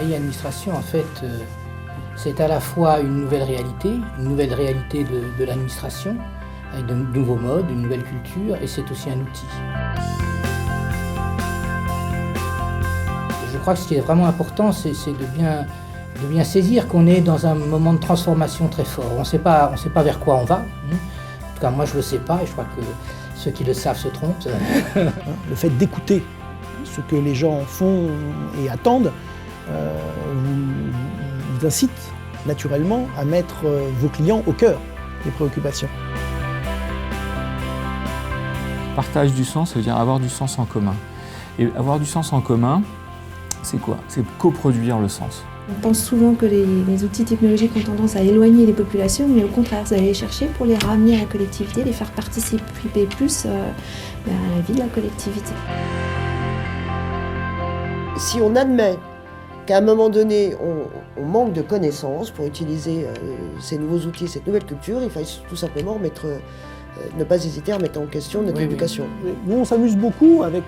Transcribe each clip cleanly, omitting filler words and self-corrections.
ingénierie administration, en fait, c'est à la fois une nouvelle réalité de l'administration, avec de nouveaux modes, une nouvelle culture, et c'est aussi un outil. Je crois que ce qui est vraiment important, c'est de bien saisir qu'on est dans un moment de transformation très fort. On ne sait pas vers quoi on va. En tout cas, moi, je ne le sais pas, et je crois que ceux qui le savent se trompent. Le fait d'écouter ce que les gens font et attendent vous incite naturellement à mettre vos clients au cœur des préoccupations. Partage du sens, ça veut dire avoir du sens en commun. Et avoir du sens en commun, c'est quoi? C'est coproduire le sens. On pense souvent que les outils technologiques ont tendance à éloigner les populations, mais au contraire, vous allez les chercher pour les ramener à la collectivité, les faire participer plus à la vie de la collectivité. Si on admet qu'à un moment donné, on manque de connaissances pour utiliser ces nouveaux outils, cette nouvelle culture, il faut tout simplement ne pas hésiter à mettre en question notre éducation. Nous, on s'amuse beaucoup avec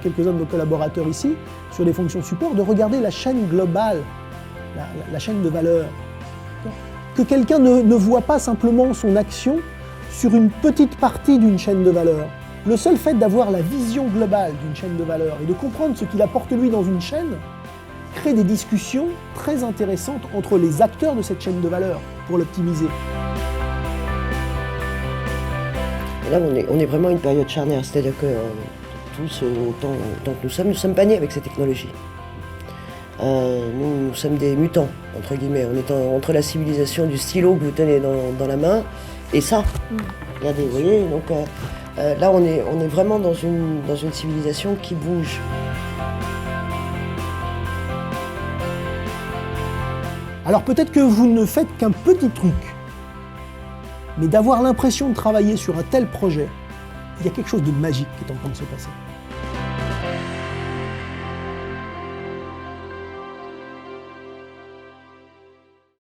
quelques-uns de nos collaborateurs ici, sur les fonctions support, de regarder la chaîne globale, la chaîne de valeur. Que quelqu'un ne voit pas simplement son action sur une petite partie d'une chaîne de valeur. Le seul fait d'avoir la vision globale d'une chaîne de valeur et de comprendre ce qu'il apporte lui dans une chaîne crée des discussions très intéressantes entre les acteurs de cette chaîne de valeur pour l'optimiser. Là, on est vraiment à une période charnière, c'est-à-dire que tous, autant que nous sommes pas nés avec ces technologies. Nous sommes des mutants, entre guillemets. On est entre la civilisation du stylo que vous tenez dans la main et ça. Regardez, vous voyez, donc là, on est vraiment dans une civilisation qui bouge. Alors peut-être que vous ne faites qu'un petit truc, mais d'avoir l'impression de travailler sur un tel projet, il y a quelque chose de magique qui est en train de se passer.